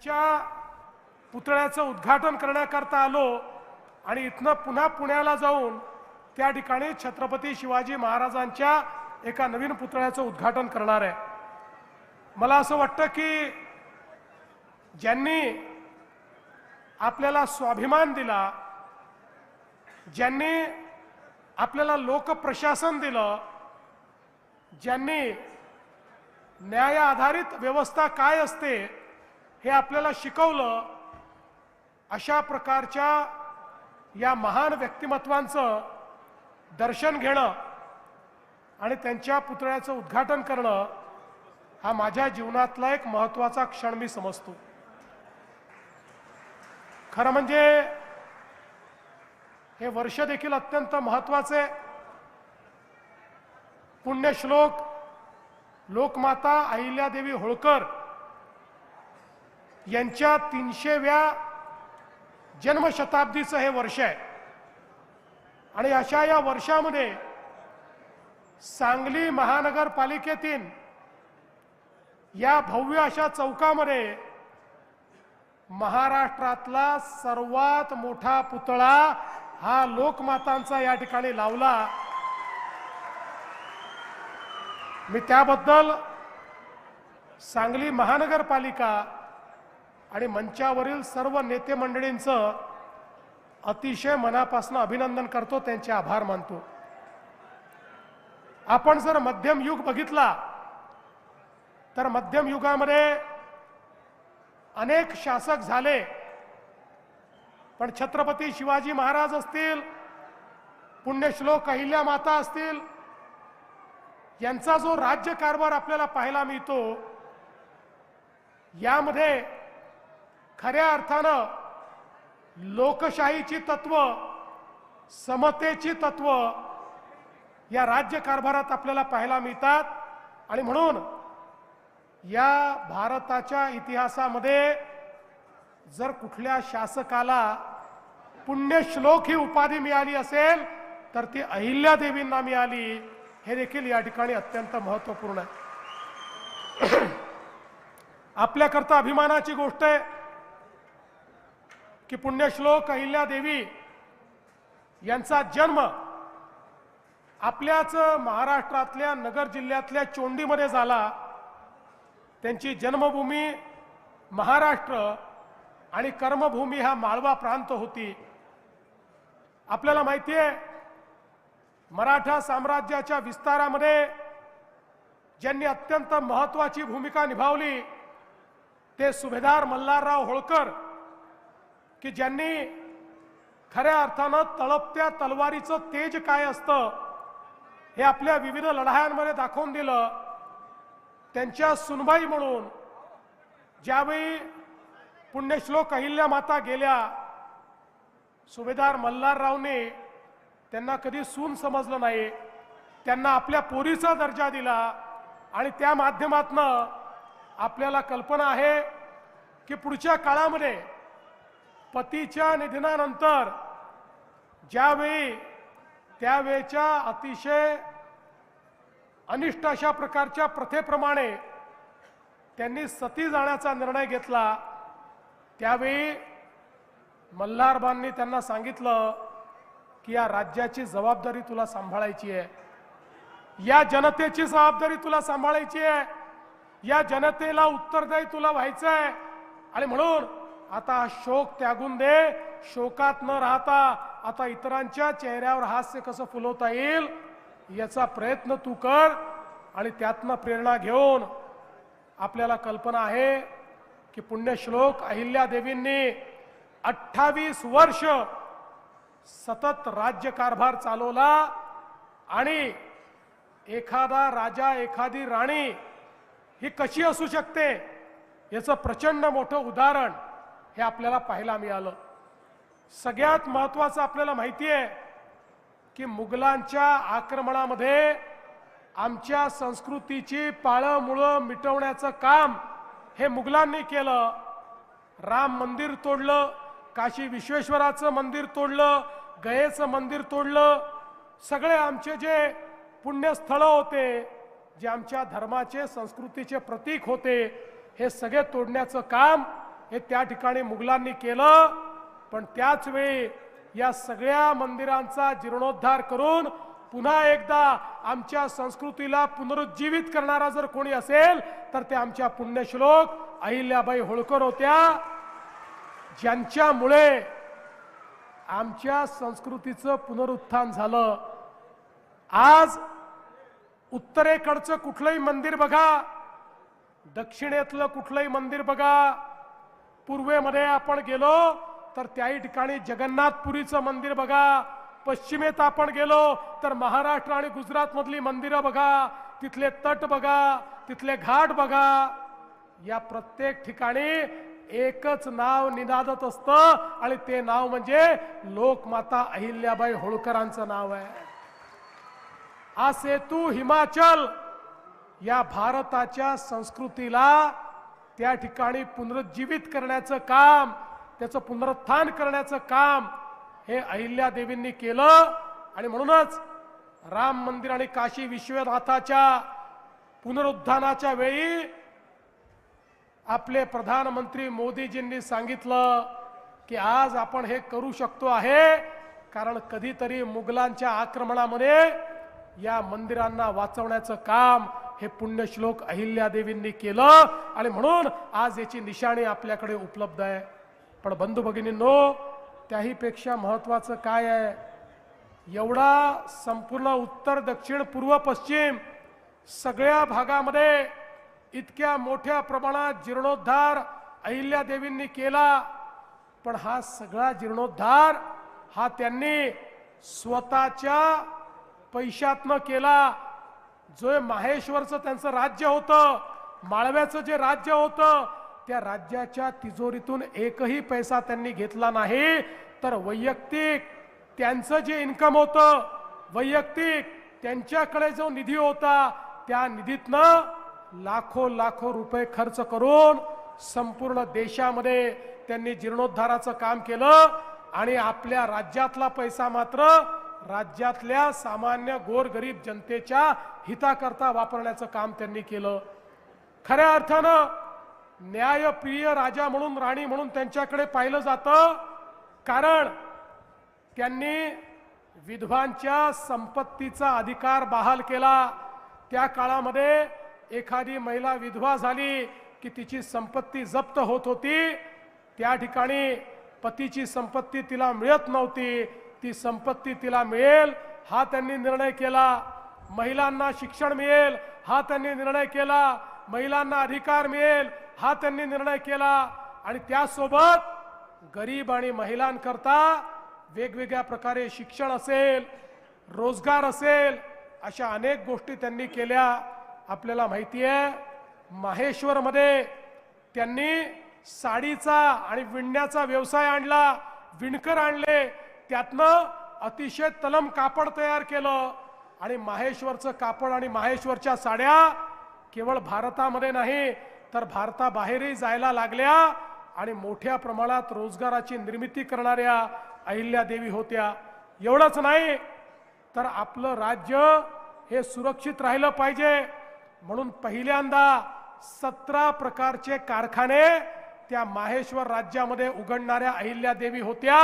त्यांच्या पुतळ्याचं उद्घाटन करण्याकरता आलो आणि इथनं पुन्हा पुण्याला जाऊन त्या ठिकाणी छत्रपती शिवाजी महाराजांच्या एका नवीन पुतळ्याचं उद्घाटन करणार आहे। मला असं वाटतं की ज्यांनी आपल्याला स्वाभिमान दिला, ज्यांनी आपल्याला लोकप्रशासन दिलं, ज्यांनी न्याय आधारित व्यवस्था काय असते हे आपल्याला शिकवलं, अशा प्रकारच्या या महान व्यक्तिमत्वांचं दर्शन घेणं आणि त्यांच्या पुतळ्याचं उद्घाटन करणं हा माझ्या जीवनातला एक महत्त्वाचा क्षण मी समजतो। खरं म्हणजे हे वर्ष देखील अत्यंत महत्त्वाचे। पुण्यश्लोक लोकमाता अहिल्यादेवी होळकर यांच्या 300व्या जन्मशताब्दीचं हे वर्ष आहे आणि अशा या वर्षामध्ये सांगली महानगरपालिकेतील या भव्य अशा चौकामध्ये महाराष्ट्रातला सर्वात मोठा पुतळा हा लोकमातांचा या ठिकाणी लावला। मी त्याबद्दल सांगली महानगरपालिका आणि मंचावरील सर्व नेते मंडळींचं अतिशय मनापासून अभिनंदन करतो, त्यांचे आभार मानतो। आपण जर मध्यम युग बघितला तर मध्यम युगामध्ये अनेक शासक झाले, पण छत्रपती शिवाजी महाराज असतील, पुण्यश्लोक अहिल्या माता असतील, यांचा जो राज्यकारभार आपल्याला पाहायला मिळतो, यामध्ये खऱ्या अर्थानं लोकशाहीची तत्व, समतेची तत्व या राज्यकारभारात आपल्याला पाहायला मिळतात। आणि म्हणून या भारताच्या इतिहासामध्ये जर कुठल्या शासकाला पुण्यश्लोक ही उपाधी मिळाली असेल तर ती अहिल्यादेवींना मिळाली, हे देखील या ठिकाणी अत्यंत महत्त्वपूर्ण आहे। आपल्याकरता अभिमानाची गोष्ट आहे की पुण्यश्लोक अहिल्यादेवी यांचा जन्म आपल्याच महाराष्ट्रातल्या नगर जिल्ह्यातल्या चोंडीमध्ये झाला। त्यांची जन्मभूमी महाराष्ट्र आणि कर्मभूमी हा माळवा प्रांत होती। आपल्याला माहिती आहे, मराठा साम्राज्याच्या विस्तारामध्ये ज्यांनी अत्यंत महत्त्वाची भूमिका निभावली ते सुभेदार मल्हारराव होळकर, की ज्यांनी खऱ्या अर्थानं तळपत्या तलवारीचं तेज काय असतं हे आपल्या विविध लढायांमध्ये दाखवून दिलं। त्यांच्या सुनबाई म्हणून ज्यावेळी पुण्यश्लोक अहिल्या माता गेल्या, सुभेदार मल्हाररावने त्यांना कधी सून समजलं नाही, त्यांना आपल्या पोरीचा दर्जा दिला आणि त्या माध्यमातनं आपल्याला कल्पना आहे की पुढच्या काळामध्ये पतीच्या निधनानंतर ज्यावेळी त्यावेळच्या अतिशय अनिष्ट अशा प्रकारच्या प्रथेप्रमाणे त्यांनी सती जाण्याचा निर्णय घेतला, त्यावेळी मल्हारबांनी त्यांना सांगितलं की या राज्याची जबाबदारी तुला सांभाळायची आहे, या जनतेची जबाबदारी तुला सांभाळायची आहे, या जनतेला उत्तरदायी तुला व्हायचं आहे आणि म्हणून आता शोक त्यागून दे, शोकात न राहता आता इतरांच्या चेहऱ्यावर हास्य कसं फुलवता येईल याचा प्रयत्न तू कर। आणि त्यातनं प्रेरणा घेऊन आपल्याला कल्पना आहे की पुण्यश्लोक अहिल्यादेवींनी 28 वर्ष सतत राज्यकारभार चालवला आणि एखादा राजा एखादी राणी ही कशी असू शकते याचं प्रचंड मोठं उदाहरण हे आपल्याला पाहायला मिळालं। सगळ्यात महत्त्वाचं आपल्याला माहिती आहे की मुघलांच्या आक्रमणामध्ये आमच्या संस्कृतीची पाळंमुळं मिटवण्याचं काम हे मुघलांनी केलं। राम मंदिर तोडलं, काशी विश्वेश्वराचं मंदिर तोडलं, गयेचं मंदिर तोडलं, सगळे आमचे जे पुण्यस्थळ होते, जे आमच्या धर्माचे संस्कृतीचे प्रतीक होते, हे सगळे तोडण्याचं काम हे त्या ठिकाणी मुघलांनी केलं। पण त्याच वेळी या सगळ्या मंदिरांचा जीर्णोद्धार करून पुन्हा एकदा आमच्या संस्कृतीला पुनरुज्जीवित करणारा जर कोणी असेल तर ते आमच्या पुण्यश्लोक अहिल्याबाई होळकर होत्या, ज्यांच्यामुळे आमच्या संस्कृतीचं पुनरुत्थान झालं। आज उत्तरेकडचं कुठलंही मंदिर बघा, दक्षिणेतलं कुठलंही मंदिर बघा, पूर्वेमध्ये आपण गेलो तर त्याही ठिकाणी जगन्नाथपुरीचं मंदिर बघा, पश्चिमेत आपण गेलो तर महाराष्ट्र आणि गुजरात मधली मंदिरं बघा, तिथले तट बघा, तिथले घाट बघा, या प्रत्येक ठिकाणी एकच नाव निनादत असतं आणि ते नाव म्हणजे लोकमाता अहिल्याबाई होळकरांचं नाव आहे। हा सेतू हिमाचल या भारताच्या संस्कृतीला त्या ठिकाणी पुनरुज्जीवित करण्याचं काम, त्याचं पुनरुत्थान करण्याचं काम हे अहिल्या देवींनी केलं। आणि म्हणूनच राम मंदिर आणि काशी विश्वनाथाच्या पुनरुत्थानाच्या वेळी आपले प्रधानमंत्री मोदीजींनी सांगितलं की आज आपण हे करू शकतो आहे कारण कधीतरी मुघलांच्या आक्रमणामध्ये या मंदिरांना वाचवण्याचं काम हे पुण्यश्लोक अहिल्या देवींनी केलं आणि म्हणून आज याची निशाणी आपल्याकडे उपलब्ध आहे। पण बंधू भगिनींनो, त्याही पेक्षा महत्त्वाचं काय आहे, एवढा संपूर्ण उत्तर दक्षिण पूर्व पश्चिम सगळ्या भागामध्ये इतक्या मोठ्या प्रमाणात जीर्णोद्धार अहिल्या देवींनी केला। पण हा सगळा जीर्णोद्धार हा त्यांनी स्वतःच्या पैशातनं केला। जो माहेश्वरचं त्यांचं राज्य होतं, माळव्याचं जे राज्य होतं, त्या राज्याच्या तिजोरीतून एकही पैसा त्यांनी घेतला नाही, तर वैयक्तिक त्यांचं जे इन्कम होतं, वैयक्तिक त्यांच्याकडे जो निधी होता, त्या निधीतनं लाखो लाखो रुपये खर्च करून संपूर्ण देशामध्ये त्यांनी जीर्णोद्धाराचं काम केलं आणि आपल्या राज्यातला पैसा मात्र राज्यातल्या सामान्य गोरगरीब जनतेच्या हिताकरता वापरण्याचं काम त्यांनी केलं। खऱ्या अर्थानं न्यायप्रिय राजा म्हणून, राणी म्हणून त्यांच्याकडे पाहिलं जातं, कारण त्यांनी विधवांच्या संपत्तीचा अधिकार बहाल केला। त्या काळामध्ये एखादी महिला विधवा झाली की तिची संपत्ती जप्त होत होती, त्या ठिकाणी पतीची संपत्ती तिला मिळत नव्हती, ती संपत्ती तिला मिळेल हा त्यांनी निर्णय केला। महिलांना शिक्षण मिळेल हा त्यांनी निर्णय केला, महिलांना अधिकार मिळेल हा त्यांनी निर्णय केला आणि त्यासोबत गरीब आणि महिलांकरता वेगवेगळ्या प्रकारे शिक्षण असेल, रोजगार असेल, अशा अनेक गोष्टी त्यांनी केल्या। आपल्याला माहिती आहे, माहेश्वरमध्ये त्यांनी साडीचा आणि विणण्याचा व्यवसाय आणला, विणकर आणले, त्यातनं अतिशय तलम कापड तयार केलं आणि माहेश्वरचं कापड आणि माहेश्वरच्या साड्या केवळ भारतामध्ये नाही तर भारताबाहेरही जायला लागल्या आणि मोठ्या प्रमाणात रोजगाराची निर्मिती करणाऱ्या अहिल्या देवी होत्या। एवढंच नाही तर आपलं राज्य हे सुरक्षित राहिलं पाहिजे म्हणून पहिल्यांदा 17 प्रकारचे कारखाने त्या माहेश्वर राज्यामध्ये उघडणाऱ्या अहिल्या देवी होत्या।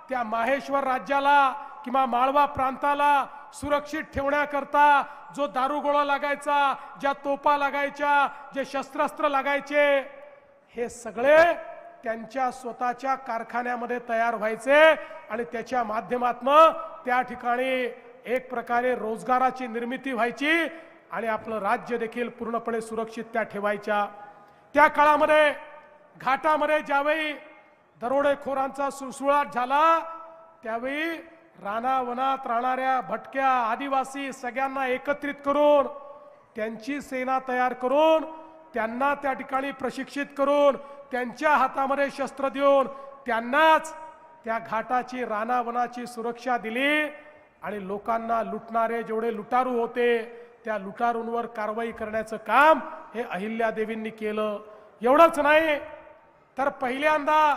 त्या माहेश्वर राज्याला किंवा माळवा प्रांताला सुरक्षित ठेवण्याकरता जो दारुगोळा लागायचा, ज्या तोफा लागायच्या, जे शस्त्रास्त्र लागायचे, हे सगळे त्यांच्या स्वतःच्या कारखान्यामध्ये तयार व्हायचे आणि त्याच्या माध्यमातून त्या ठिकाणी एक प्रकारे रोजगाराची निर्मिती व्हायची आणि आपलं राज्य देखील पूर्णपणे सुरक्षित त्या ठेवायच्या। त्या काळामध्ये घाटामध्ये ज्यावेळी दरोडेखोरांचा सुळसुळाट झाला, त्यावेळी रानावनात राहणाऱ्या भटक्या आदिवासी सगळ्यांना एकत्रित करून त्यांची सेना तयार करून त्यांना त्या ठिकाणी प्रशिक्षित करून त्यांच्या हातामध्ये शस्त्र देऊन त्यांनाच त्या घाटाची रानावनाची सुरक्षा दिली आणि लोकांना लुटणारे जेवढे लुटारू होते त्या लुटारूंवर कारवाई करण्याचं काम हे अहिल्या देवींनी केलं। एवढंच नाही तर पहिल्यांदा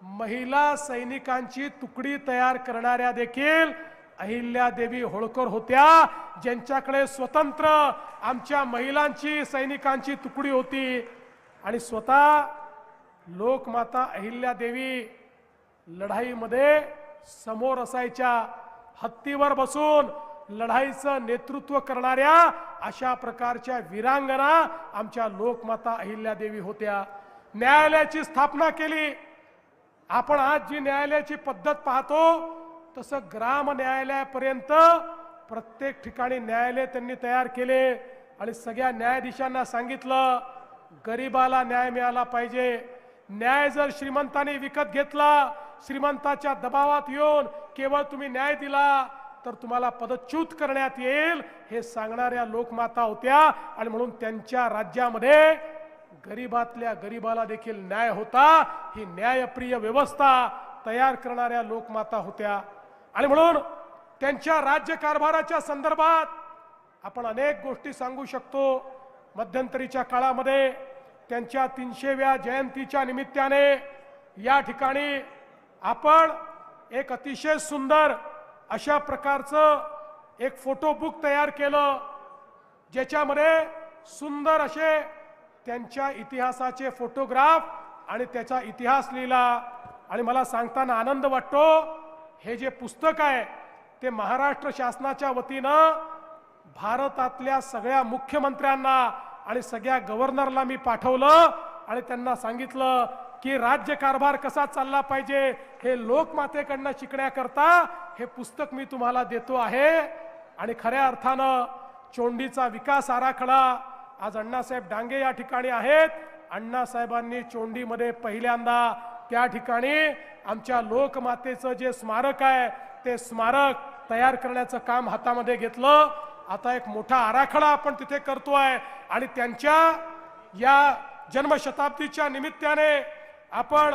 महिला सैनिकांची तुकडी तयार करणाऱ्या देखील अहिल्या देवी होळकर होत्या, ज्यांच्याकडे स्वतंत्र आमच्या महिलांची सैनिकांची तुकडी होती आणि स्वतः लोकमाता अहिल्यादेवी लढाईमध्ये समोर असायच्या, हत्तीवर बसून लढाईचं नेतृत्व करणाऱ्या अशा प्रकारच्या वीरांगना आमच्या लोकमाता अहिल्यादेवी होत्या। न्यायालयाची स्थापना केली। आपण आज जी न्यायालयाची पद्धत पाहतो तसं ग्राम न्यायालयापर्यंत प्रत्येक ठिकाणी न्यायालय त्यांनी तयार केले आणि सगळ्या न्यायाधीशांना सांगितलं गरिबाला न्याय मिळाला पाहिजे। न्याय जर श्रीमंतांनी विकत घेतला, श्रीमंताच्या दबावात येऊन केवळ तुम्ही न्याय दिला तर तुम्हाला पदच्युत करण्यात येईल हे सांगणाऱ्या लोकमाता होत्या आणि म्हणून त्यांच्या राज्यामध्ये गरिबातल्या गरिबाला देखील न्याय होता। ही न्यायप्रिय व्यवस्था तयार करणाऱ्या लोकमाता होत्या आणि म्हणून त्यांच्या राज्यकारभाराच्या संदर्भात आपण अनेक गोष्टी सांगू शकतो। मध्यंतरीच्या काळामध्ये त्यांच्या 300व्या जयंतीच्या निमित्ताने या ठिकाणी आपण एक अतिशय सुंदर अशा प्रकारचं एक फोटो बुक तयार केलं, ज्याच्यामध्ये सुंदर असे त्यांच्या इतिहासाचे फोटोग्राफ आणि त्याचा इतिहास लिहिला। आणि मला सांगताना आनंद वाटतो, हे जे पुस्तक आहे ते महाराष्ट्र शासनाच्या वतीनं भारतातल्या सगळ्या मुख्यमंत्र्यांना आणि सगळ्या गव्हर्नरला मी पाठवलं आणि त्यांना सांगितलं की राज्यकारभार कसा चालला पाहिजे हे लोकमातेकडनं शिकण्याकरता हे पुस्तक मी तुम्हाला देतो आहे। आणि खऱ्या अर्थानं चोंडीचा विकास आराखडा आज अण्णासाहेब डांगे या ठिकाणी आहेत। अण्णासाहेबांनी चोंडीमध्ये पहिल्यांदा त्या ठिकाणी आमच्या लोकमातेचं जे स्मारक आहे ते स्मारक तयार करण्याचं काम हातामध्ये घेतलं। आता एक मोठा आराखडा आपण तिथे करतोय आणि त्यांच्या या जन्मशताब्दीच्या निमित्ताने आपण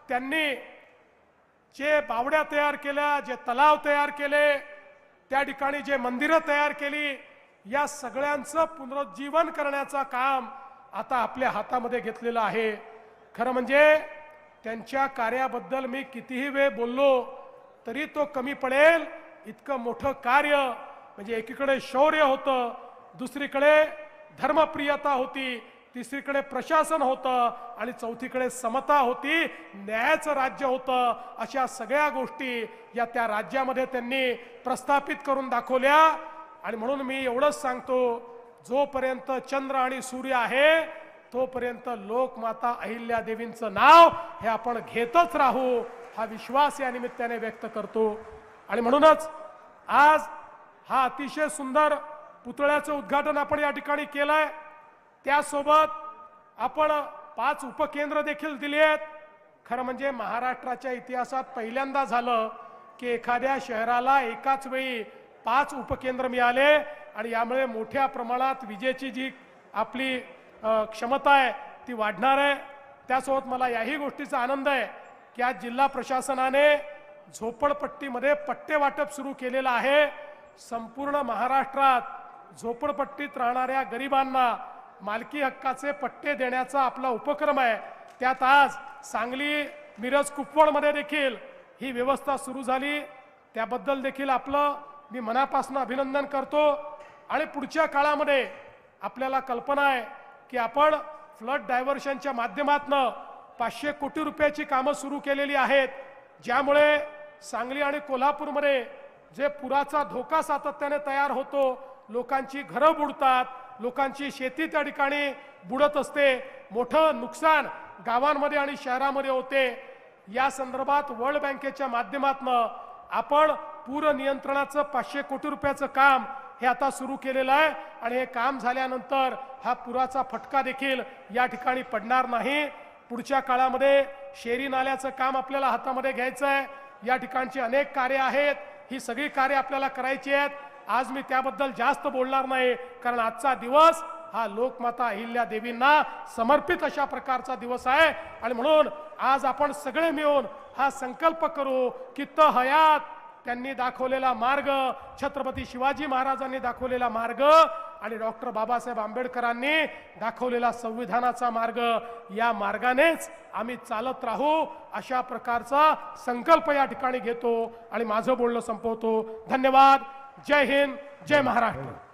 त्यांनी जे बावड्या तयार केल्या, जे तलाव तयार केले, त्या ठिकाणी जे मंदिरं तयार केली, या सगळ्यांचं पुनरुज्जीवन करण्याचं काम आता आपल्या हातामध्ये घेतलेलं आहे। खरं म्हणजे त्यांच्या कार्याबद्दल मी कितीही वेळ बोललो तरी तो कमी पडेल। इतकं मोठं कार्य म्हणजे एकीकडे शौर्य होतं, दुसरीकडे धर्मप्रियता होती, तिसरीकडे प्रशासन होतं आणि चौथीकडे समता होती, न्यायाचं राज्य होतं। अशा सगळ्या गोष्टी या त्या राज्यामध्ये त्यांनी प्रस्थापित करून दाखवल्या। आणि म्हणून मी एवढंच सांगतो, जोपर्यंत चंद्र आणि सूर्य आहे तोपर्यंत लोकमाता अहिल्यादेवींचं नाव हे आपण घेतच राहू, हा विश्वास या निमित्ताने व्यक्त करतो। आणि म्हणूनच आज हा अतिशय सुंदर पुतळ्याचं उद्घाटन आपण या ठिकाणी केलंय। त्यासोबत आपण 5 उपकेंद्र देखील दिली आहेत। खरं म्हणजे महाराष्ट्राच्या इतिहासात पहिल्यांदा झालं की एखाद्या शहराला एकाच वेळी 5 उपकेंद्र मिळाले आणि यामुळे मोठ्या प्रमाणात विजेची जी आपली क्षमता आहे ती वाढणार आहे। त्यासोबत मला याही गोष्टीचा आनंद आहे की आज जिल्हा प्रशासनाने झोपडपट्टीमध्ये पट्टे वाटप सुरू केलेलं आहे। संपूर्ण महाराष्ट्रात झोपडपट्टीत राहणाऱ्या गरिबांना मालकी हक्काचे पट्टे देण्याचा आपला उपक्रम आहे। त्यात आज सांगली, मिरज, कुपवाडमध्ये देखील ही व्यवस्था सुरू झाली। त्याबद्दल देखील आपलं मी मनापासून अभिनंदन करतो। आणि पुढच्या काळामध्ये आपल्याला कल्पना आहे की आपण फ्लड डायव्हर्शनच्या माध्यमातून 500 कोटी रुपयाची कामं सुरू केलेली आहेत, ज्यामुळे सांगली आणि कोल्हापूरमध्ये जे पुराचा धोका सातत्याने तयार होतो, लोकांची घरं बुडतात, लोकांची शेती त्या ठिकाणी बुडत असते, मोठं नुकसान गावांमध्ये आणि शहरामध्ये होते। या संदर्भात वर्ल्ड बँकेच्या माध्यमातून आपण पूर नियंत्रणाचं 500 कोटी रुपयाचं काम हे आता सुरू केलेलं आहे आणि हे काम झाल्यानंतर हा पुराचा फटका देखील या ठिकाणी पडणार नाही। पुढच्या काळामध्ये शेरी नाल्याचं काम आपल्याला हातामध्ये घ्यायचं आहे। या ठिकाणची अनेक कार्य आहेत, ही सगळी कार्य आपल्याला करायची आहेत। आज मी त्याबद्दल जास्त बोलणार नाही, कारण आजचा दिवस हा लोकमाता अहिल्यादेवींना समर्पित अशा प्रकारचा दिवस आहे। आणि म्हणून आज आपण सगळे मिळून हा संकल्प करू की हयात त्यांनी दाखवलेला मार्ग, छत्रपती शिवाजी महाराजांनी दाखवलेला मार्ग आणि डॉक्टर बाबासाहेब आंबेडकरांनी दाखवलेला संविधानाचा मार्ग, या मार्गानेच आम्ही चालत राहू अशा प्रकारचा संकल्प या ठिकाणी घेतो आणि माझं बोलणं संपवतो। धन्यवाद। जय हिंद, जय महाराष्ट्र।